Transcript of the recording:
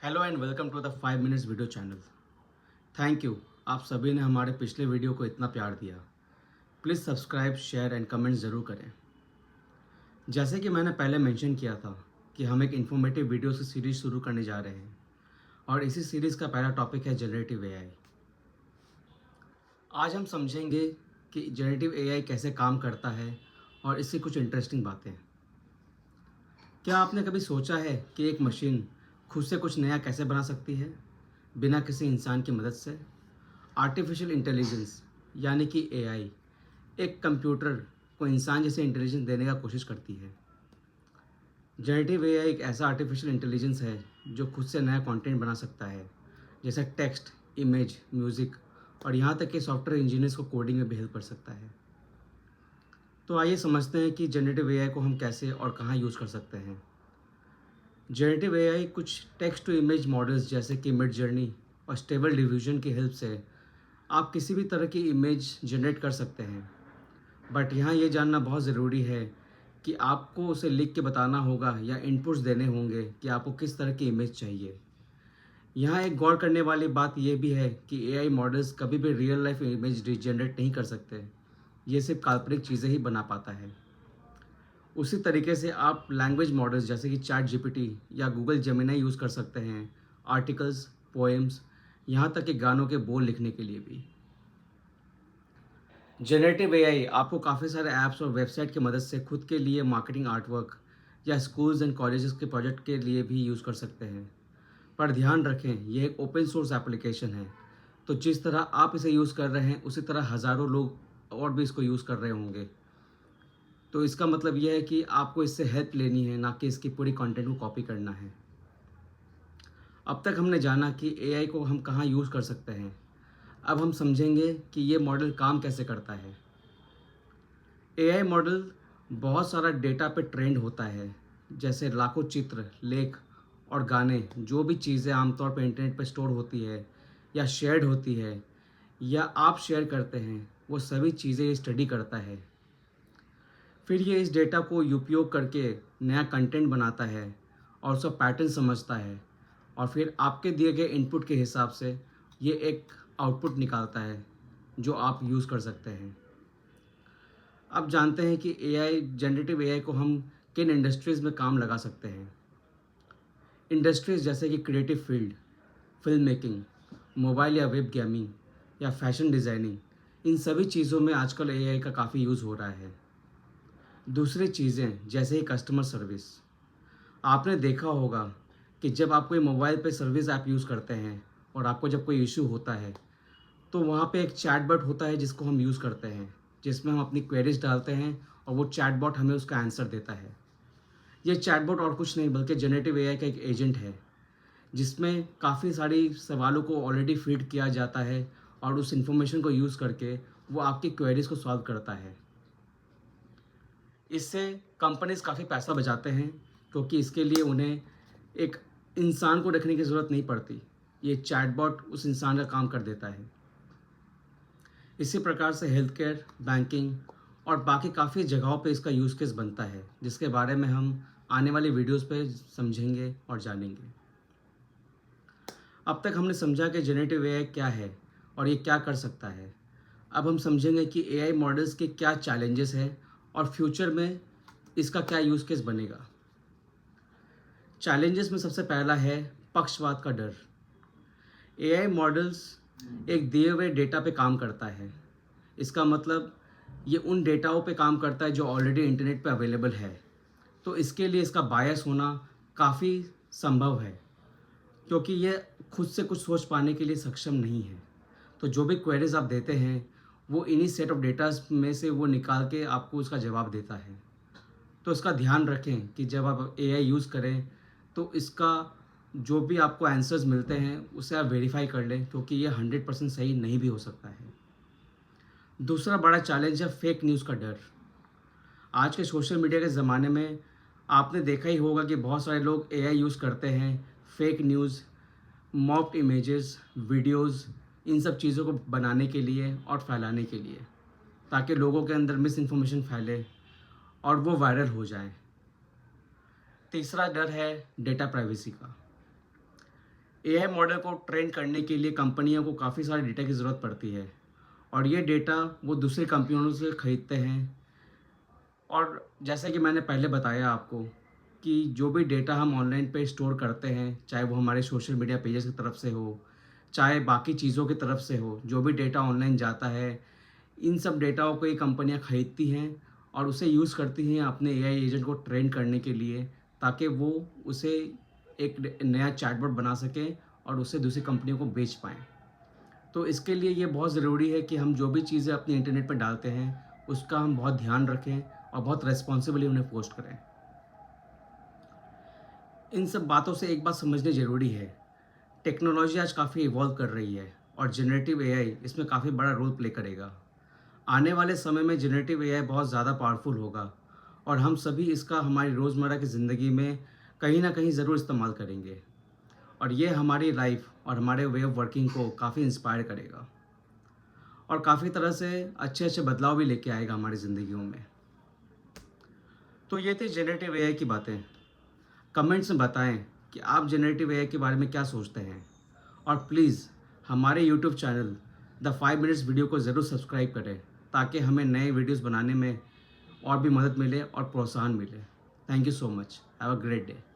Hello and welcome to the 5 minutes video channel. Thank you, आप सभी ने हमारे पिछले वीडियो को इतना प्यार दिया। Please subscribe, share and comment ज़रूर करें। जैसे कि मैंने पहले मेंशन किया था कि हम एक इन्फॉर्मेटिव वीडियो से सीरीज शुरू करने जा रहे हैं और इसी सीरीज़ का पहला टॉपिक है जनरेटिव एआई। आज हम समझेंगे कि जनरेटिव एआई कैसे काम करता है और इसकी कुछ इंटरेस्टिंग बातें। क्या आपने कभी सोचा है कि एक मशीन खुद से कुछ नया कैसे बना सकती है बिना किसी इंसान की मदद से? आर्टिफिशियल इंटेलिजेंस यानी कि एआई एक कंप्यूटर को इंसान जैसे इंटेलिजेंस देने का कोशिश करती है। जनरेटिव एआई एक ऐसा आर्टिफिशियल इंटेलिजेंस है जो खुद से नया कंटेंट बना सकता है, जैसे टेक्स्ट, इमेज, म्यूज़िक और यहाँ तक कि सॉफ्टवेयर इंजीनियर्स को कोडिंग में भी हेल्प कर सकता है। तो आइए समझते हैं कि जनरेटिव एआई को हम कैसे और कहाँ यूज़ कर सकते हैं। जनरेटिव एआई कुछ टेक्स्ट टू इमेज मॉडल्स जैसे कि मिड जर्नी और स्टेबल डिफ्यूजन की हेल्प से आप किसी भी तरह की इमेज जनरेट कर सकते हैं। बट यहाँ ये जानना बहुत ज़रूरी है कि आपको उसे लिख के बताना होगा या इनपुट्स देने होंगे कि आपको किस तरह की इमेज चाहिए। यहाँ एक गौर करने वाली बात यह भी है कि एआई मॉडल्स कभी भी रियल लाइफ इमेज जनरेट नहीं कर सकते। ये सिर्फ काल्पनिक चीज़ें ही बना पाता है। उसी तरीके से आप लैंग्वेज मॉडल्स जैसे कि चैट जीपीटी या गूगल जेमिनी यूज़ कर सकते हैं आर्टिकल्स, पोएम्स, यहाँ तक कि गानों के बोल लिखने के लिए भी। जनरेटिव एआई आपको काफ़ी सारे ऐप्स और वेबसाइट की मदद से खुद के लिए मार्केटिंग आर्टवर्क या स्कूल्स एंड कॉलेजेस के प्रोजेक्ट के लिए भी यूज़ कर सकते हैं। पर ध्यान रखें, यह एक ओपन सोर्स एप्लीकेशन है, तो जिस तरह आप इसे यूज़ कर रहे हैं उसी तरह हज़ारों लोग और भी इसको यूज़ कर रहे होंगे। तो इसका मतलब यह है कि आपको इससे हेल्प लेनी है, ना कि इसकी पूरी कंटेंट को कॉपी करना है। अब तक हमने जाना कि एआई को हम कहाँ यूज़ कर सकते हैं। अब हम समझेंगे कि ये मॉडल काम कैसे करता है। एआई मॉडल बहुत सारा डेटा पे ट्रेंड होता है, जैसे लाखों चित्र, लेख और गाने, जो भी चीज़ें आमतौर पर इंटरनेट पर स्टोर होती है या शेयर्ड होती है या आप शेयर करते हैं, वो सभी चीज़ें ये स्टडी करता है। फिर ये इस डेटा को उपयोग करके नया कंटेंट बनाता है और उसका पैटर्न समझता है और फिर आपके दिए गए इनपुट के हिसाब से ये एक आउटपुट निकालता है जो आप यूज़ कर सकते हैं। अब जानते हैं कि एआई, जनरेटिव एआई को हम किन इंडस्ट्रीज़ में काम लगा सकते हैं। इंडस्ट्रीज़ जैसे कि creative field, film making, mobile या वेब गेमिंग या फैशन डिज़ाइनिंग, इन सभी चीज़ों में आजकल एआई का काफ़ी यूज़ हो रहा है। दूसरी चीज़ें जैसे ही कस्टमर सर्विस, आपने देखा होगा कि जब आप कोई मोबाइल पे सर्विस ऐप यूज़ करते हैं और आपको जब कोई इशू होता है तो वहाँ पे एक चैटबॉट होता है जिसको हम यूज़ करते हैं, जिसमें हम अपनी क्वेरीज डालते हैं और वो चैटबॉट हमें उसका आंसर देता है। ये चैटबॉट और कुछ नहीं बल्कि जनरेटिव एआई का एक एजेंट है, जिसमें काफ़ी सारी सवालों को ऑलरेडी फीड किया जाता है और उस इंफॉर्मेशन को यूज़ करके वो आपकी क्वेरीज को सॉल्व करता है। इससे कंपनीज काफ़ी पैसा बचाते हैं, क्योंकि इसके लिए उन्हें एक इंसान को रखने की ज़रूरत नहीं पड़ती। ये चैटबॉट उस इंसान का काम कर देता है। इसी प्रकार से हेल्थ केयर, बैंकिंग और बाकी काफ़ी जगहों पे इसका यूज़ केस बनता है, जिसके बारे में हम आने वाली वीडियोस पे समझेंगे और जानेंगे। अब तक हमने समझा कि जनरेटिव एआई क्या है और ये क्या कर सकता है। अब हम समझेंगे कि एआई मॉडल्स के क्या चैलेंजेस हैं और फ्यूचर में इसका क्या यूज़ केस बनेगा। चैलेंजेस में सबसे पहला है पक्षपात का डर। एआई मॉडल्स एक दिए हुए डेटा पे काम करता है। इसका मतलब ये उन डेटाओं पे काम करता है जो ऑलरेडी इंटरनेट पे अवेलेबल है। तो इसके लिए इसका बायस होना काफ़ी संभव है, क्योंकि ये खुद से कुछ सोच पाने के लिए सक्षम नहीं है। तो जो भी क्वेरीज आप देते हैं वो इन्हीं सेट ऑफ डेटाज में से वो निकाल के आपको उसका जवाब देता है। तो इसका ध्यान रखें कि जब आप एआई यूज़ करें तो इसका जो भी आपको आंसर्स मिलते हैं उसे आप वेरीफाई कर लें, क्योंकि ये 100% सही नहीं भी हो सकता है। दूसरा बड़ा चैलेंज है फेक न्यूज़ का डर। आज के सोशल मीडिया के ज़माने में आपने देखा ही होगा कि बहुत सारे लोग एआई यूज़ करते हैं fake news, mocked images, videos, इन सब चीज़ों को बनाने के लिए और फैलाने के लिए, ताकि लोगों के अंदर मिस इन्फॉर्मेशन फैले और वो वायरल हो जाए। तीसरा डर है डेटा प्राइवेसी का। एआई मॉडल को ट्रेन करने के लिए कंपनियों को काफ़ी सारे डेटा की ज़रूरत पड़ती है और ये डेटा वो दूसरी कंपनियों से खरीदते हैं। और जैसा कि मैंने पहले बताया आपको कि जो भी डेटा हम ऑनलाइन पे स्टोर करते हैं, चाहे वो हमारे सोशल मीडिया पेजेस की तरफ से हो, चाहे बाकी चीज़ों की तरफ से हो, जो भी डेटा ऑनलाइन जाता है, इन सब डेटाओं को ये कंपनियाँ खरीदती हैं और उसे यूज़ करती हैं अपने एआई एजेंट को ट्रेन करने के लिए, ताकि वो उसे एक नया चैटबॉट बना सकें और उसे दूसरी कंपनियों को बेच पाएँ। तो इसके लिए ये बहुत ज़रूरी है कि हम जो भी चीज़ें अपने इंटरनेट पर डालते हैं, उसका हम बहुत ध्यान रखें और बहुत रिस्पॉन्सिबली उन्हें पोस्ट करें। इन सब बातों से एक बात समझनी ज़रूरी है, टेक्नोलॉजी आज काफ़ी इवॉल्व कर रही है और जनरेटिव एआई इसमें काफ़ी बड़ा रोल प्ले करेगा। आने वाले समय में जनरेटिव एआई बहुत ज़्यादा पावरफुल होगा और हम सभी इसका हमारी रोज़मर्रा की ज़िंदगी में कहीं न कहीं ज़रूर इस्तेमाल करेंगे और ये हमारी लाइफ और हमारे वे ऑफ वर्किंग को काफ़ी इंस्पायर करेगा और काफ़ी तरह से अच्छे-अच्छे बदलाव भी लेके आएगा हमारी ज़िंदगियों में। तो ये थी जनरेटिव एआई की बातें। कमेंट्स में बताएं कि आप जनरेटिव एआई के बारे में क्या सोचते हैं और प्लीज़ हमारे YouTube channel the 5 minutes video को ज़रूर सब्सक्राइब करें, ताकि हमें नए वीडियोस बनाने में और भी मदद मिले और प्रोत्साहन मिले। Thank you so much. Have a great day.